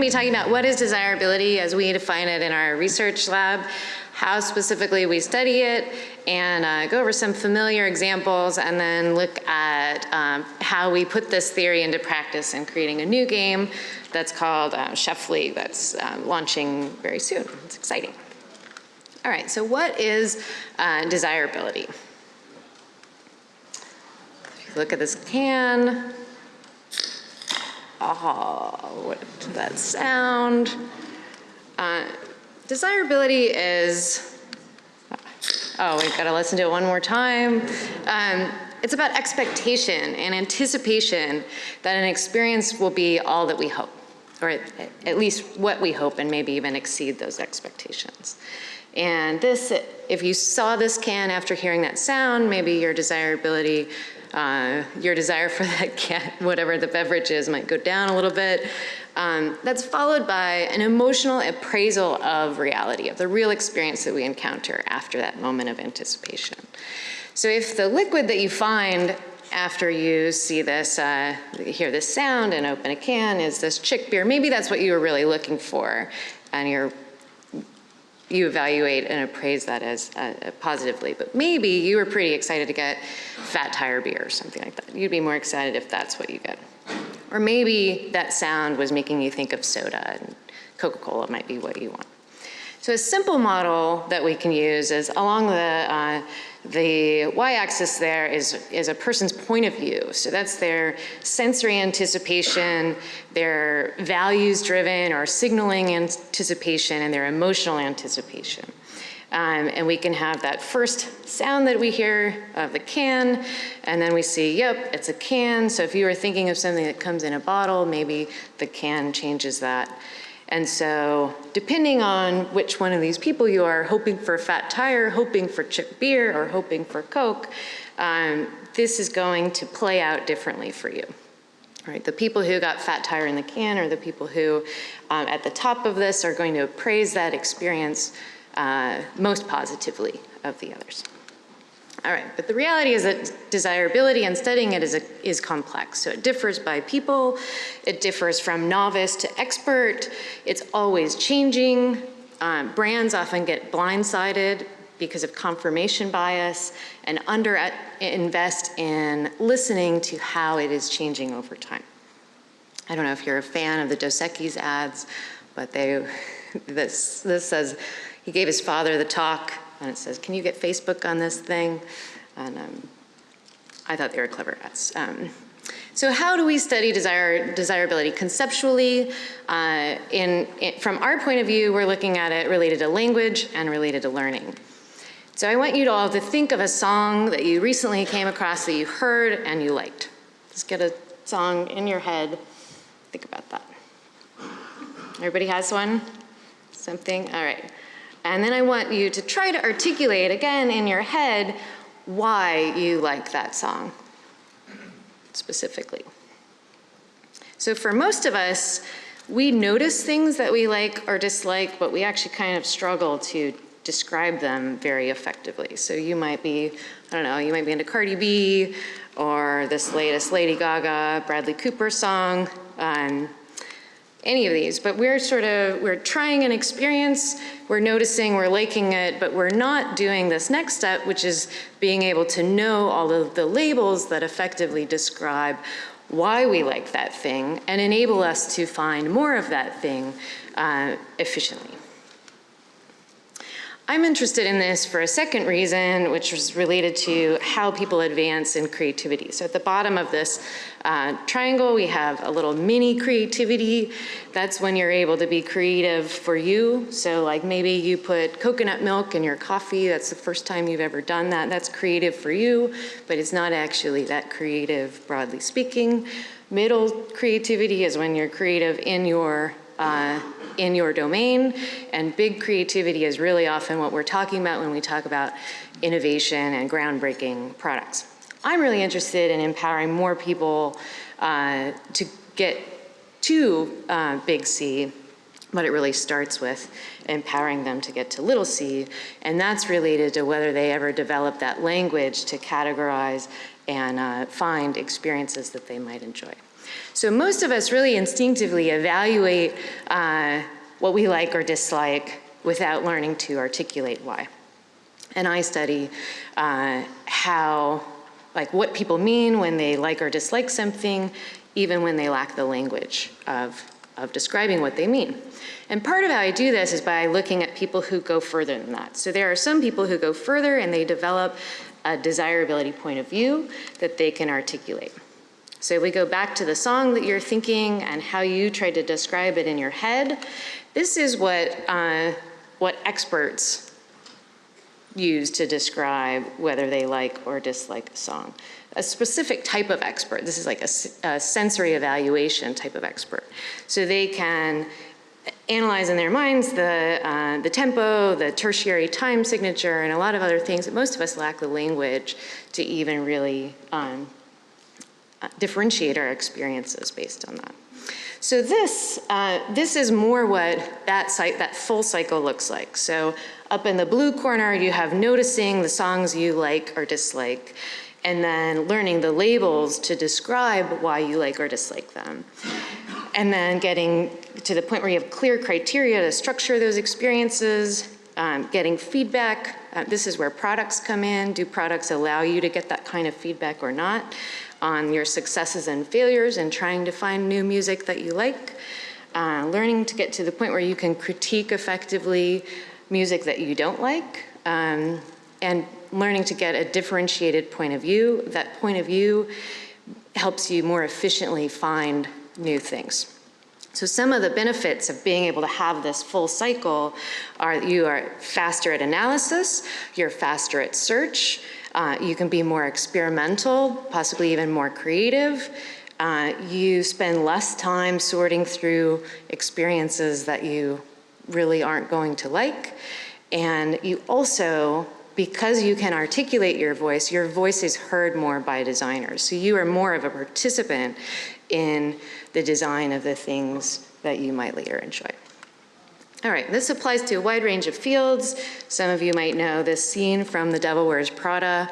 be talking about what is desirability as we define it in our research lab, how specifically we study it, and go over some familiar examples, and then look at how we put this theory into practice in creating a new game that's called Chef League that's launching very soon. It's exciting. All right, so what is desirability? If you look at this can, oh, what did that sound? Desirability is, oh, we've got to listen to it one more time. It's about expectation and anticipation that an experience will be all that we hope, or at least what we hope, and maybe even exceed those expectations. And this, if you saw this can after hearing that sound, maybe your desirability, your desire for that can, whatever the beverage is, might go down a little bit. That's followed by an emotional appraisal of reality, of the real experience that we encounter after that moment of anticipation. So if the liquid that you find after you see this, hear this sound and open a can is this chick beer, maybe that's what you were really looking for, and you evaluate and appraise that as positively. But maybe you were pretty excited to get Fat Tire beer or something like that. You'd be more excited if that's what you get. Or maybe that sound was making you think of soda, and Coca-Cola might be what you want. So a simple model that we can use is along the y-axis there is a person's point of view. So that's their sensory anticipation, their values-driven or signaling anticipation, and their emotional anticipation. And we can have that first sound that we hear of the can, and then we see, yep, it's a can. So if you were thinking of something that comes in a bottle, maybe the can changes that. And so depending on which one of these people you are, hoping for Fat Tire, hoping for chick beer, or hoping for Coke, this is going to play out differently for you. Right? The people who got Fat Tire in the can, or the people who at the top of this are going to appraise that experience most positively of the others. All right, but the reality is that desirability and studying it is complex. So it differs by people, it differs from novice to expert, it's always changing. Brands often get blindsided because of confirmation bias and invest in listening to how it is changing over time. I don't know if you're a fan of the Dos Equis ads, but this says, he gave his father the talk, and it says, can you get Facebook on this thing? And I thought they were clever ads. So how do we study desirability conceptually? From our point of view, we're looking at it related to language and related to learning. So I want you all to think of a song that you recently came across that you heard and you liked. Just get a song in your head. Think about that. Everybody has one? Something? All right. And then I want you to try to articulate again in your head why you like that song specifically. So for most of us, we notice things that we like or dislike, but we actually kind of struggle to describe them very effectively. So you might be, I don't know, you might be into Cardi B or this latest Lady Gaga, Bradley Cooper song, any of these, but we're trying an experience, we're noticing, we're liking it, but we're not doing this next step, which is being able to know all of the labels that effectively describe why we like that thing and enable us to find more of that thing efficiently. I'm interested in this for a second reason, which was related to how people advance in creativity. So at the bottom of this triangle, we have a little mini creativity. That's when you're able to be creative for you. So like maybe you put coconut milk in your coffee. That's the first time you've ever done that. That's creative for you, but it's not actually that creative, broadly speaking. Middle creativity is when you're creative in your domain, and big creativity is really often what we're talking about when we talk about innovation and groundbreaking products. I'm really interested in empowering more people to get to big C, but it really starts with empowering them to get to little c, and that's related to whether they ever develop that language to categorize and find experiences that they might enjoy. So most of us really instinctively evaluate what we like or dislike without learning to articulate why. And I study what people mean when they like or dislike something, even when they lack the language of describing what they mean. And part of how I do this is by looking at people who go further than that. So there are some people who go further and they develop a desirability point of view that they can articulate. So we go back to the song that you're thinking and how you tried to describe it in your head. This is what experts use to describe whether they like or dislike a song. A specific type of expert. This is like a sensory evaluation type of expert. So they can analyze in their minds the tempo, the tertiary time signature, and a lot of other things that most of us lack the language to even really differentiate our experiences based on that. So this is more what that full cycle looks like. So up in the blue corner, you have noticing the songs you like or dislike, and then learning the labels to describe why you like or dislike them. And then getting to the point where you have clear criteria to structure those experiences, getting feedback. This is where products come in. Do products allow you to get that kind of feedback or not on your successes and failures and trying to find new music that you like? Learning to get to the point where you can critique effectively music that you don't like, and learning to get a differentiated point of view. That point of view helps you more efficiently find new things. So some of the benefits of being able to have this full cycle are that you are faster at analysis, you're faster at search, you can be more experimental, possibly even more creative. You spend less time sorting through experiences that you really aren't going to like. And you also, because you can articulate your voice is heard more by designers. So you are more of a participant in the design of the things that you might later enjoy. All right, this applies to a wide range of fields. Some of you might know this scene from The Devil Wears Prada.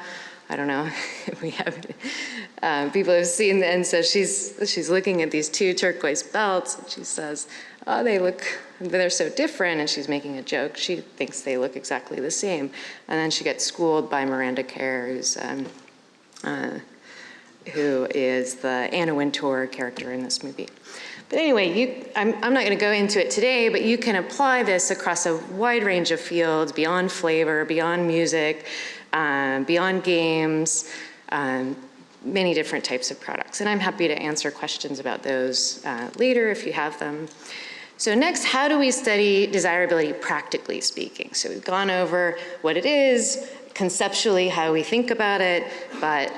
I don't know if we have, people have seen, and so she's looking at these two turquoise belts, and she says, oh, they're so different, and she's making a joke. She thinks they look exactly the same. And then she gets schooled by Miranda Kerr, who is the Anna Wintour character in this movie. But anyway, I'm not going to go into it today, but you can apply this across a wide range of fields, beyond flavor, beyond music, beyond games, many different types of products. And I'm happy to answer questions about those later if you have them. So next, how do we study desirability practically speaking? So we've gone over what it is, conceptually how we think about it, but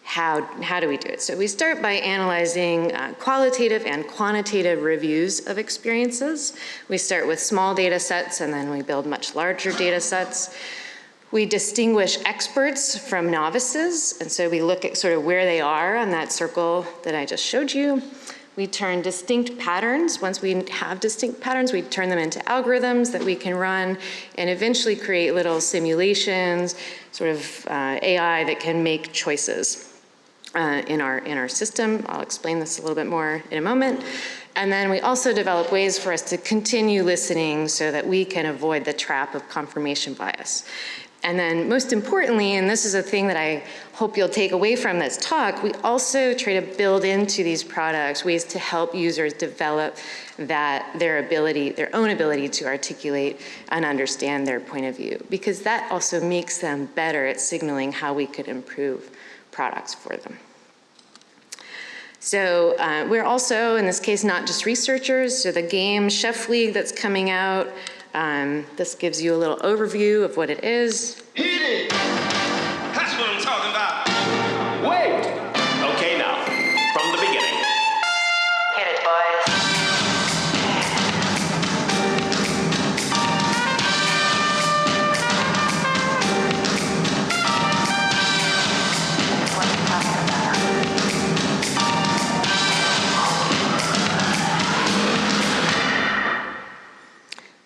how do we do it? So we start by analyzing qualitative and quantitative reviews of experiences. We start with small data sets and then we build much larger data sets. We distinguish experts from novices, and so we look at sort of where they are on that circle that I just showed you. We turn distinct patterns. Once we have distinct patterns, we turn them into algorithms that we can run and eventually create little simulations, sort of AI that can make choices in our system. I'll explain this a little bit more in a moment. And then we also develop ways for us to continue listening so that we can avoid the trap of confirmation bias. And then most importantly, and this is a thing that I hope you'll take away from this talk, we also try to build into these products ways to help users develop their own ability to articulate and understand their point of view, because that also makes them better at signaling how we could improve products for them. So we're also, in this case, not just researchers. So the game Chef League that's coming out, this gives you a little overview of what it is. Hit it! That's what I'm talking about. Wait! Okay, now, from the beginning. Hit it, boys.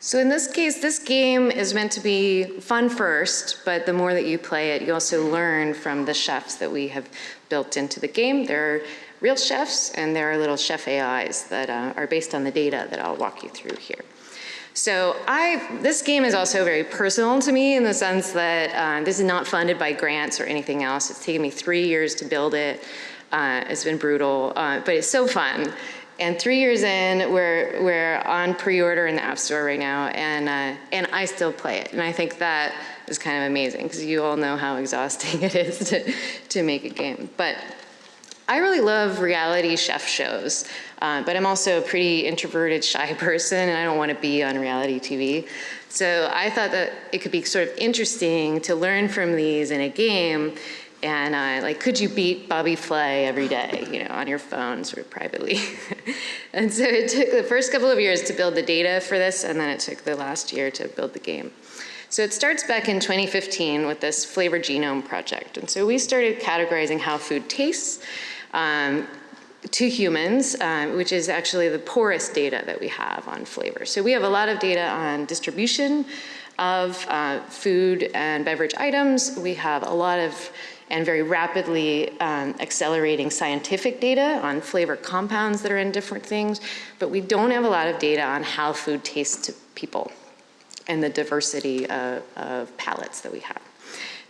So in this case, this game is meant to be fun first, but the more that you play it, you also learn from the chefs that we have built into the game. There real chefs, and there are little chef AIs that are based on the data that I'll walk you through here. So this game is also very personal to me in the sense that this is not funded by grants or anything else. It's taken me 3 years to build it. It's been brutal, but it's so fun. And 3 years in, we're on pre-order in the App Store right now, and I still play it. And I think that is kind of amazing, because you all know how exhausting it is to make a game. But I really love reality chef shows, but I'm also a pretty introverted, shy person, and I don't want to be on reality TV. So I thought that it could be sort of interesting to learn from these in a game, and like, could you beat Bobby Flay every day, you know, on your phone, sort of privately? And so it took the first couple of years to build the data for this, and then it took the last year to build the game. So it starts back in 2015 with this flavor genome project. And so we started categorizing how food tastes to humans, which is actually the poorest data that we have on flavor. So we have a lot of data on distribution of food and beverage items. We have a lot of, and very rapidly accelerating scientific data on flavor compounds that are in different things, but we don't have a lot of data on how food tastes to people and the diversity of palates that we have.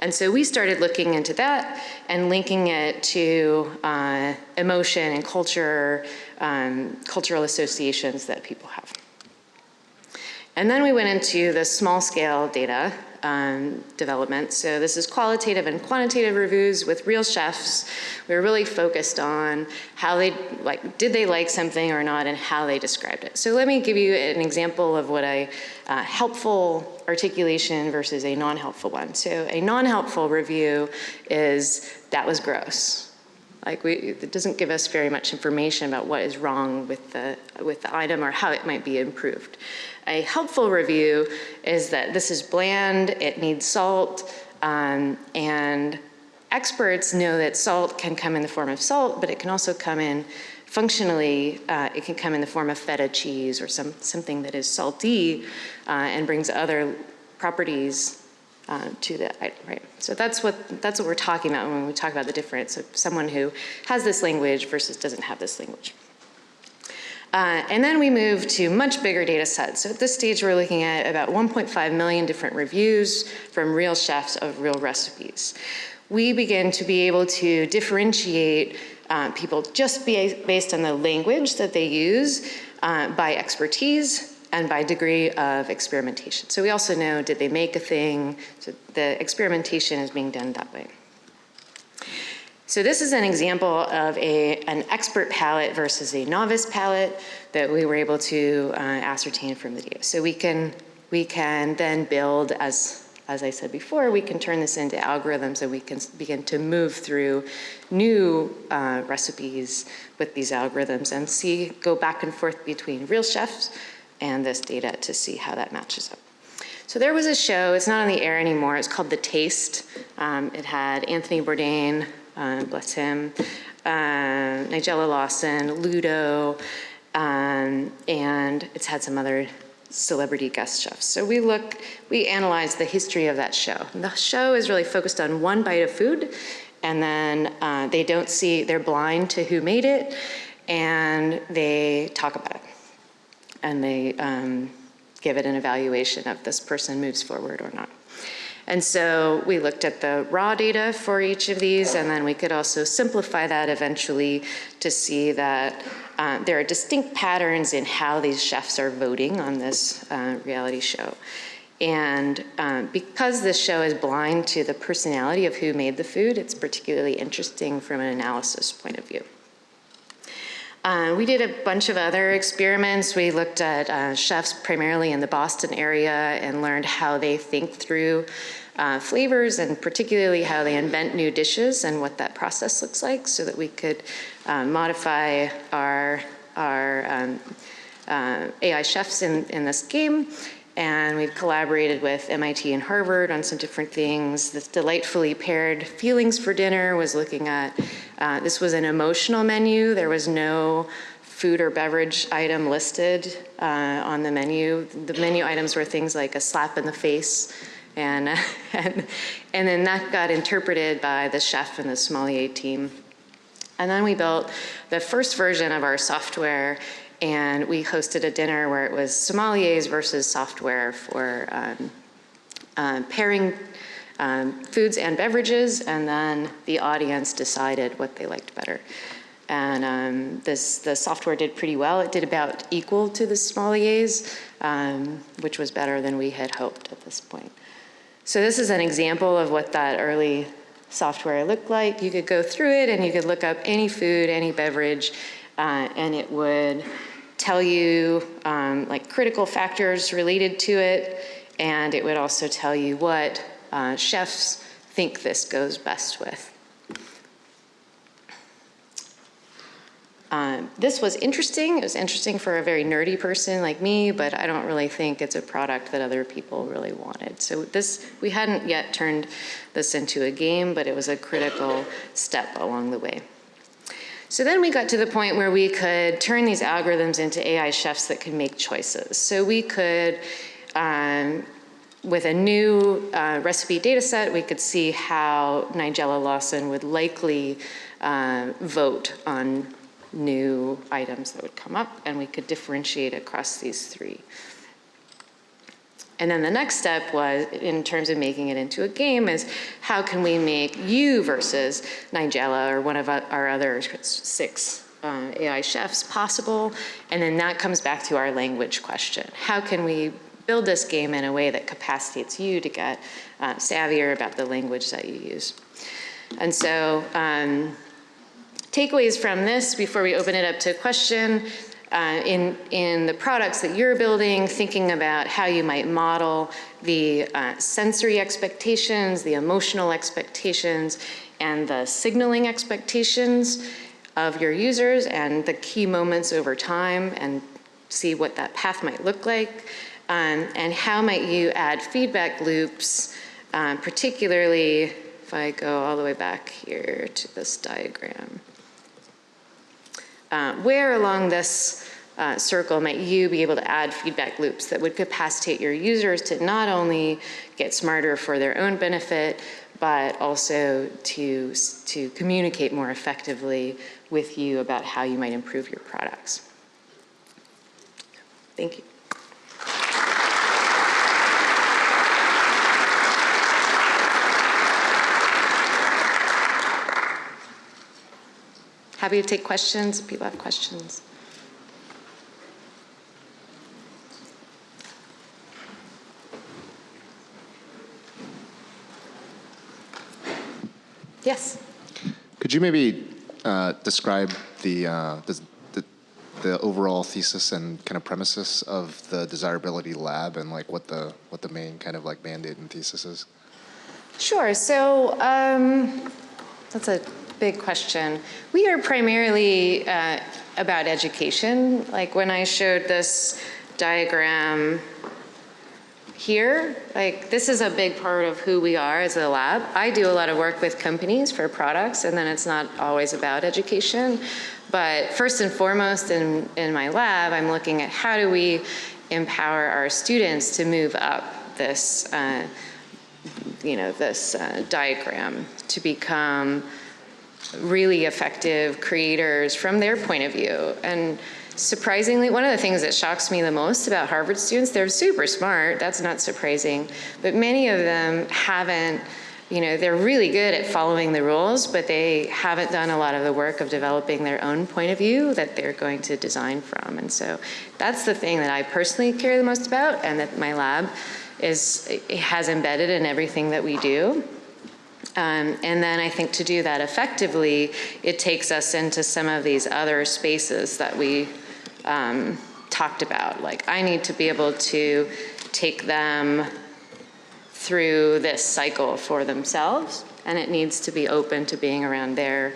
And so we started looking into that and linking it to emotion and culture, cultural associations that people have. And then we went into the small scale data development. So this is qualitative and quantitative reviews with real chefs. We were really focused on how they, like, did they like something or not, and how they described it. So let me give you an example of what a helpful articulation versus a non-helpful one. So a non-helpful review is, that was gross. Like, it doesn't give us very much information about what is wrong with the item or how it might be improved. A helpful review is that this is bland, it needs salt, and experts know that salt can come in the form of salt, but it can also come in functionally, it can come in the form of feta cheese or something that is salty and brings other properties to the item, right? So that's what we're talking about when we talk about the difference of someone who has this language versus doesn't have this language. And then we move to much bigger data sets. So at this stage, we're looking at about 1.5 million different reviews from real chefs of real recipes. We begin to be able to differentiate people just based on the language that they use, by expertise, and by degree of experimentation. So we also know, did they make a thing? So the experimentation is being done that way. So this is an example of an expert palate versus a novice palate that we were able to ascertain from the data. So we can then build, as I said before, we can turn this into algorithms, and we can begin to move through new recipes with these algorithms and go back and forth between real chefs and this data to see how that matches up. So there was a show, it's not on the air anymore, it's called The Taste. It had Anthony Bourdain, bless him, Nigella Lawson, Ludo, and it's had some other celebrity guest chefs. So we analyzed the history of that show. The show is really focused on one bite of food, and then they're blind to who made it, and they talk about it. And they give it an evaluation of this person moves forward or not. And so we looked at the raw data for each of these, and then we could also simplify that eventually to see that there are distinct patterns in how these chefs are voting on this reality show. And because this show is blind to the personality of who made the food, it's particularly interesting from an analysis point of view. We did a bunch of other experiments. We looked at chefs primarily in the Boston area and learned how they think through flavors, and particularly how they invent new dishes and what that process looks like, so that we could modify our AI chefs in this game. And we've collaborated with MIT and Harvard on some different things. This delightfully paired feelings for dinner was looking at, this was an emotional menu. There was no food or beverage item listed on the menu. The menu items were things like a slap in the face, and then that got interpreted by the chef and the sommelier team And then we built the first version of our software, and we hosted a dinner where it was sommeliers versus software for pairing foods and beverages, and then the audience decided what they liked better. And the software did pretty well. It did about equal to the sommeliers, which was better than we had hoped at this point. So this is an example of what that early software looked like. You could go through it and you could look up any food, any beverage, and it would tell you like critical factors related to it, and it would also tell you what chefs think this goes best with. This was interesting. It was interesting for a very nerdy person like me, but I don't really think it's a product that other people really wanted. So we hadn't yet turned this into a game, but it was a critical step along the way. So then we got to the point where we could turn these algorithms into AI chefs that could make choices. So we could, with a new recipe data set, we could see how Nigella Lawson would likely vote on new items that would come up, and we could differentiate across these three. And then the next step was, in terms of making it into a game, is how can we make you versus Nigella or one of our other 6 AI chefs possible? And then that comes back to our language question. How can we build this game in a way that capacitates you to get savvier about the language that you use? And so, takeaways from this before we open it up to question, in the products that you're building, thinking about how you might model the sensory expectations, the emotional expectations, and the signaling expectations of your users and the key moments over time, and see what that path might look like. And how might you add feedback loops, particularly if I go all the way back here to this diagram. Where along this circle might you be able to add feedback loops that would capacitate your users to not only get smarter for their own benefit, but also to communicate more effectively with you about how you might improve your products? Thank you. Happy to take questions if people have questions. Yes. Could you maybe describe the overall thesis and kind of premises of the Desirability Lab, and like what the main kind of like mandate and thesis is? Sure. So that's a big question. We are primarily about education. Like when I showed this diagram here, like this is a big part of who we are as a lab. I do a lot of work with companies for products, and then it's not always about education. But first and foremost in my lab, I'm looking at how do we empower our students to move up this, this diagram to become really effective creators from their point of view. And surprisingly, one of the things that shocks me the most about Harvard students, they're super smart, that's not surprising, but many of them haven't, they're really good at following the rules, but they haven't done a lot of the work of developing their own point of view that they're going to design from. And so that's the thing that I personally care the most about, and that my lab has embedded in everything that we do. And then I think to do that effectively, it takes us into some of these other spaces that we talked about. Like I need to be able to take them through this cycle for themselves, and it needs to be open to being around their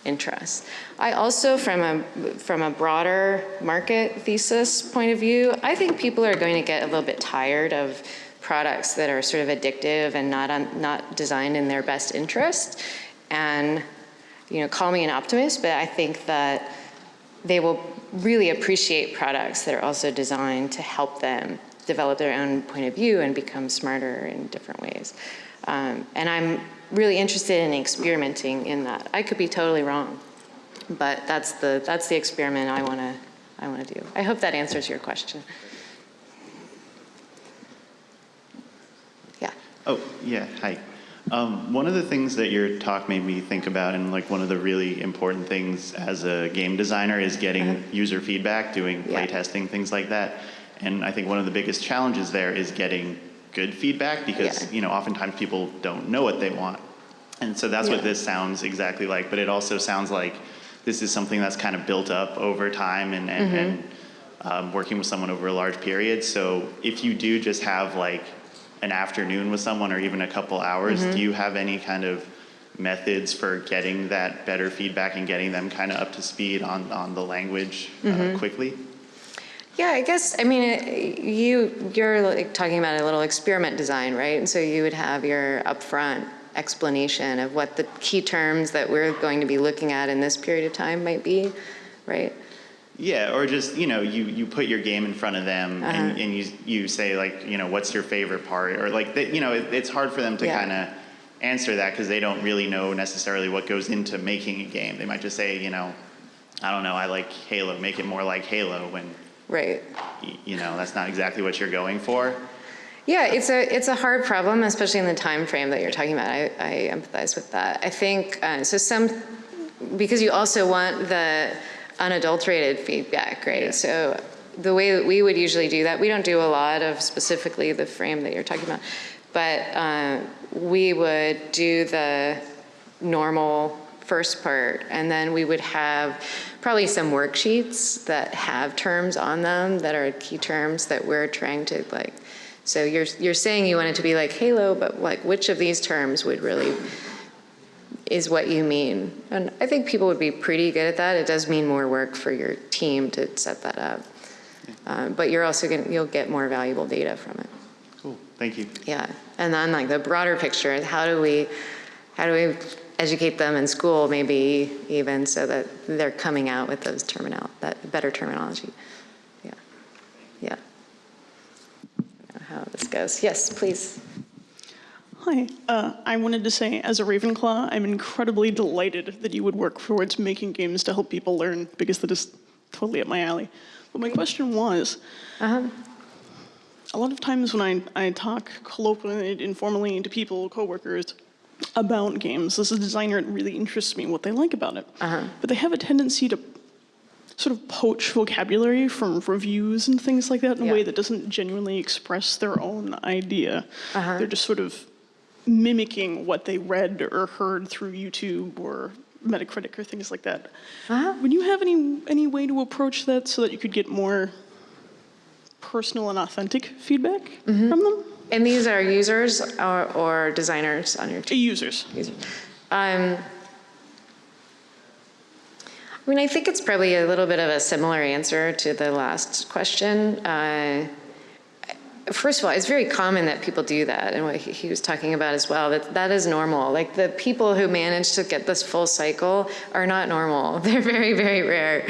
interests. I also, from a broader market thesis point of view, I think people are going to get a little bit tired of products that are sort of addictive and not designed in their best interest. And call me an optimist, but I think that they will really appreciate products that are also designed to help them develop their own point of view and become smarter in different ways. And I'm really interested in experimenting in that. I could be totally wrong. But that's the experiment I want to do. I hope that answers your question. Yeah. Oh, yeah, hi. One of the things that your talk made me think about, and like one of the really important things as a game designer, is getting user feedback, doing playtesting, things like that. And I think one of the biggest challenges there is getting good feedback, because oftentimes people don't know what they want. And so that's what this sounds exactly like, but it also sounds like this is something that's kind of built up over time and working with someone over a large period. So if you do just have like an afternoon with someone or even a couple hours, do you have any kind of methods for getting that better feedback and getting them kind of up to speed on the language quickly? Yeah, I guess, I mean, you're like talking about a little experiment design, right? And so you would have your upfront explanation of what the key terms that we're going to be looking at in this period of time might be, right? Yeah, or just, you put your game in front of them and you say like, what's your favorite part? Or like, it's hard for them to kind of answer that because they don't really know necessarily what goes into making a game. They might just say, I don't know, I like Halo, make it more like Halo, when, that's not exactly what you're going for. Yeah, it's a hard problem, especially in the time frame that you're talking about. I empathize with that. I think, because you also want the unadulterated feedback, right? Yeah. So the way that we would usually do that, we don't do a lot of specifically the frame that you're talking about, but we would do the normal first part, and then we would have probably some worksheets that have terms on them that are key terms that we're trying to like. So you're saying you want it to be like Halo, but like which of these terms would really is what you mean? And I think people would be pretty good at that. It does mean more work for your team to set that up, but you're also you'll get more valuable data from it. Cool, thank you. Yeah, and then like the broader picture is how do we educate them in school, maybe even so that they're coming out with those that better terminology. Yeah, yeah. I don't know how this goes. Yes, please. Hi. I wanted to say, as a Ravenclaw, I'm incredibly delighted that you would work towards making games to help people learn, because that is totally up my alley. But my question was, a lot of times when I talk colloquially, informally to people, coworkers, about games, as a designer, it really interests me what they like about it. But they have a tendency to sort of poach vocabulary from reviews and things like that in a way that doesn't genuinely express their own idea. They're just sort of mimicking what they read or heard through YouTube or Metacritic or things like that. Would you have any way to approach that so that you could get more personal and authentic feedback from them? And these are users or designers on your team? Users. I mean, I think it's probably a little bit of a similar answer to the last question. First of all, it's very common that people do that, and what he was talking about as well, that is normal. Like the people who manage to get this full cycle are not normal. They're very, very rare.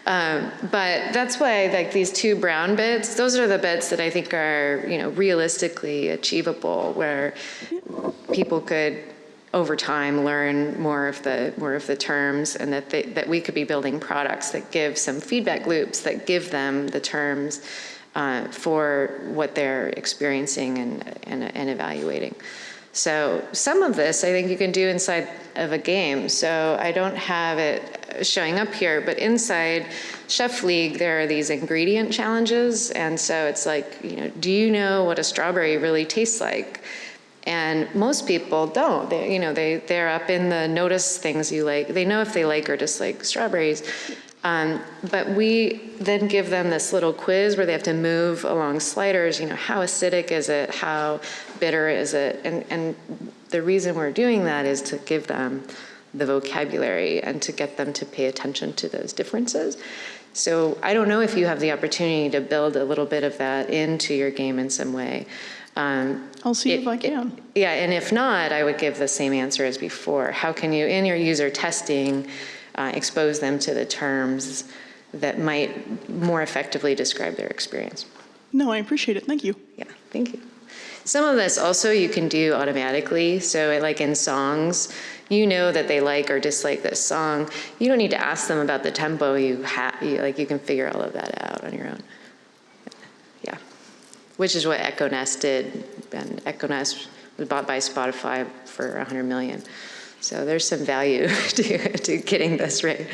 But that's why like these two brown bits, those are the bits that I think are, realistically achievable, where people could over time learn more of the terms, and that we could be building products that give some feedback loops that give them the terms for what they're experiencing and evaluating. So some of this I think you can do inside of a game. So I don't have it showing up here, but inside Chef League there are these ingredient challenges, and so it's like, do you know what a strawberry really tastes like? And most people don't. They're up in the notice things you like. They know if they like or dislike strawberries. But we then give them this little quiz where they have to move along sliders, how acidic is it, how bitter is it? And the reason we're doing that is to give them the vocabulary and to get them to pay attention to those differences. So I don't know if you have the opportunity to build a little bit of that into your game in some way. I'll see if I can. Yeah, and if not, I would give the same answer as before. How can you, in your user testing, expose them to the terms that might more effectively describe their experience? No, I appreciate it. Thank you. Yeah, thank you. Some of this also you can do automatically. So like in songs, you know that they like or dislike this song. You don't need to ask them about the tempo. You can figure all of that out on your own. Yeah, which is what Echo Nest did, and Echo Nest was bought by Spotify for $100 million. So there's some value to getting this right.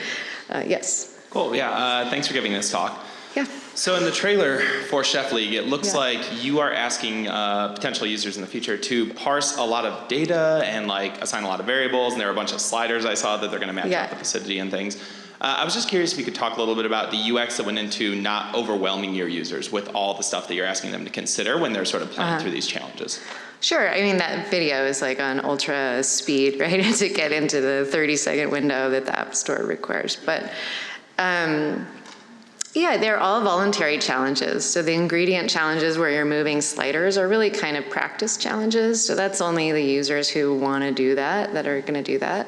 Yes. Cool. Yeah. Thanks for giving this talk. Yeah. So in the trailer for Chef League, it looks like you are asking potential users in the future to parse a lot of data and like assign a lot of variables, and there are a bunch of sliders I saw that they're going to match out the acidity and things. I was just curious if you could talk a little bit about the UX that went into not overwhelming your users with all the stuff that you're asking them to consider when they're sort of playing through these challenges. Sure. I mean, that video is like on ultra speed, right, to get into the 30-second window that the App Store requires. But yeah, they're all voluntary challenges. So the ingredient challenges where you're moving sliders are really kind of practice challenges. So that's only the users who want to do that are going to do that.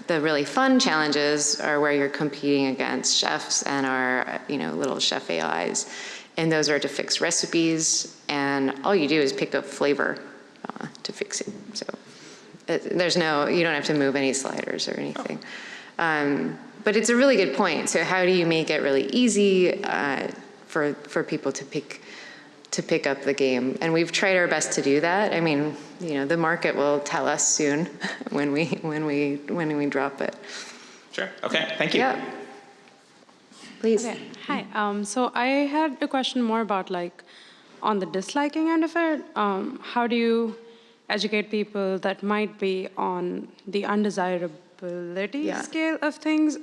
The really fun challenges are where you're competing against chefs and our little chef AIs. And those are to fix recipes. And all you do is pick up flavor to fix it. So you don't have to move any sliders or anything. But it's a really good point. So how do you make it really easy for people to pick up the game? And we've tried our best to do that. I mean, the market will tell us soon when we drop it. Sure. Okay. Thank you. Yeah. Please. Okay. Hi. So I had a question more about on the disliking end of it. How do you educate people that might be on the undesirable scale of things?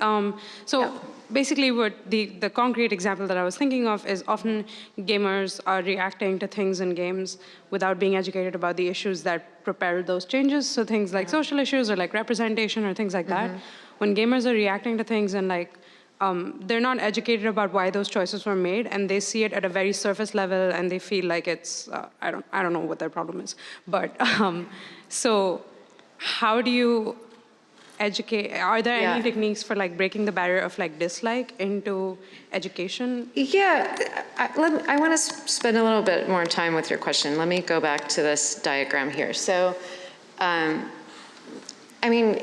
Basically what the concrete example that I was thinking of is often gamers are reacting to things in games without being educated about the issues that propel those changes. So things like social issues or like representation or things like that. When gamers are reacting to things and they're not educated about why those choices were made, and they see it at a very surface level, and they feel like it's I don't know what their problem is, but so how do you educate? Are there any techniques for breaking the barrier of dislike into education? Yeah, I want to spend a little bit more time with your question. Let me go back to this diagram here. So, I mean,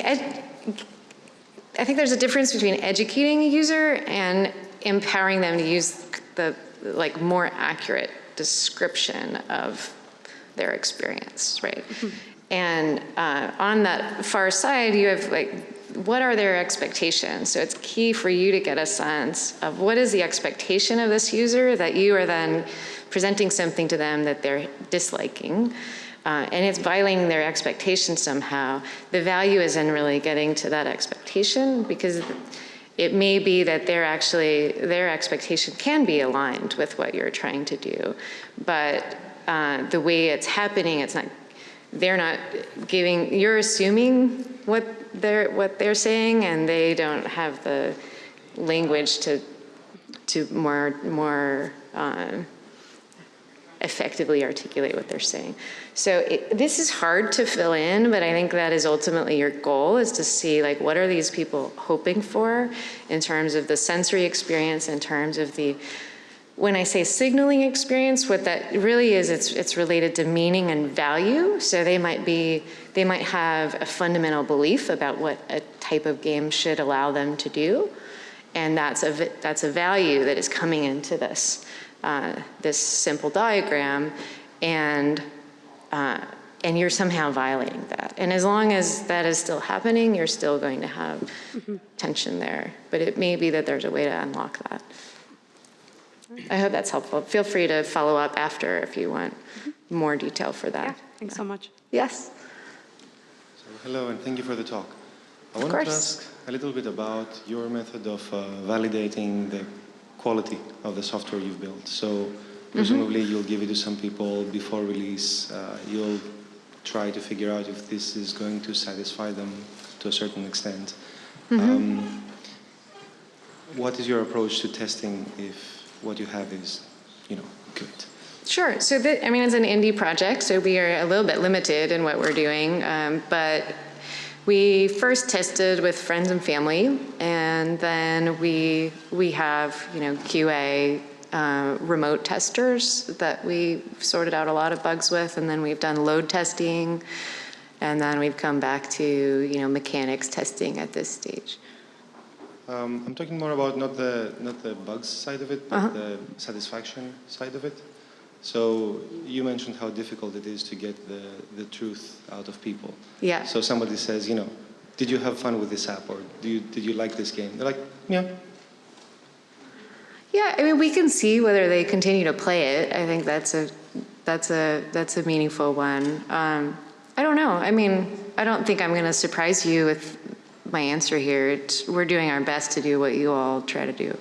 I think there's a difference between educating a user and empowering them to use the more accurate description of their experience, right? And on that far side, you have what are their expectations? So it's key for you to get a sense of what is the expectation of this user, that you are then presenting something to them that they're disliking. And it's violating their expectations somehow. The value is in really getting to that expectation, because it may be that their expectation can be aligned with what you're trying to do. But the way it's happening, you're assuming what they're saying, and they don't have the language to more effectively articulate what they're saying. So this is hard to fill in, but I think that is ultimately your goal, is to see what are these people hoping for in terms of the sensory experience, in terms of when I say signaling experience, what that really is, it's related to meaning and value. So they might have a fundamental belief about what a type of game should allow them to do. And that's a value that is coming into this simple diagram, and you're somehow violating that. And as long as that is still happening, you're still going to have tension there. But it may be that there's a way to unlock that. I hope that's helpful. Feel free to follow up after if you want more detail for that. Yeah, thanks so much. Yes? So, hello, and thank you for the talk. I wanted to ask a little bit about your method of validating the quality of the software you've built. So presumably you'll give it to some people before release. You'll try to figure out if this is going to satisfy them to a certain extent. What is your approach to testing if what you have is, good? Sure. So, it's an indie project, so we are a little bit limited in what we're doing. But we first tested with friends and family, and then we have, QA remote testers that we sorted out a lot of bugs with, and then we've done load testing. And then we've come back to, mechanics testing at this stage. I'm talking more about not the bugs side of it, but the satisfaction side of it. So you mentioned how difficult it is to get the truth out of people. Yeah. So somebody says, did you have fun with this app, or did you like this game? They're like, yeah. Yeah, I mean, we can see whether they continue to play it. I think that's a meaningful one. I don't know. I mean, I don't think I'm going to surprise you with my answer here. We're doing our best to do what you all try to do.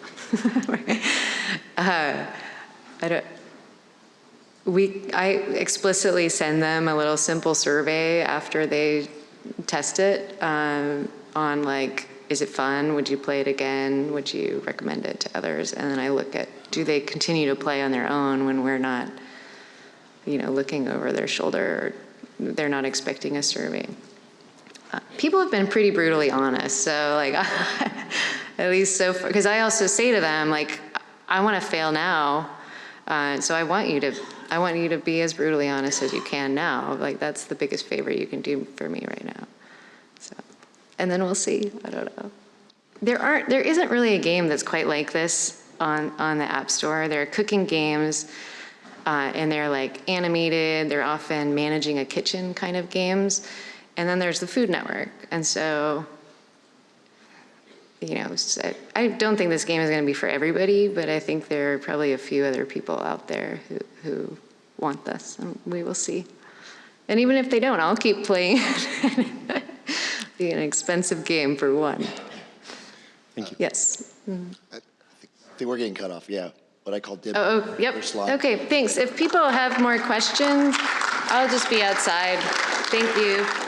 I explicitly send them a little simple survey after they test it on like, is it fun? Would you play it again? Would you recommend it to others? And then I look at, do they continue to play on their own when we're not, looking over their shoulder, or they're not expecting a survey. People have been pretty brutally honest. So like, at least so far, because I also say to them, like, I want to fail now. So I want you to be as brutally honest as you can now. Like, that's the biggest favor you can do for me right now. So, and then we'll see. I don't know. There isn't really a game that's quite like this on the App Store. There are cooking games, and they're like animated. They're often managing a kitchen kind of games. And then there's the Food Network. And so, I don't think this game is going to be for everybody, but I think there are probably a few other people out there who want this, and we will see. And even if they don't, I'll keep playing it. Be an expensive game for one. Thank you. Yes. I think we're getting cut off, yeah. What I call dip. Yep. Okay, thanks. If people have more questions, I'll just be outside. Thank you.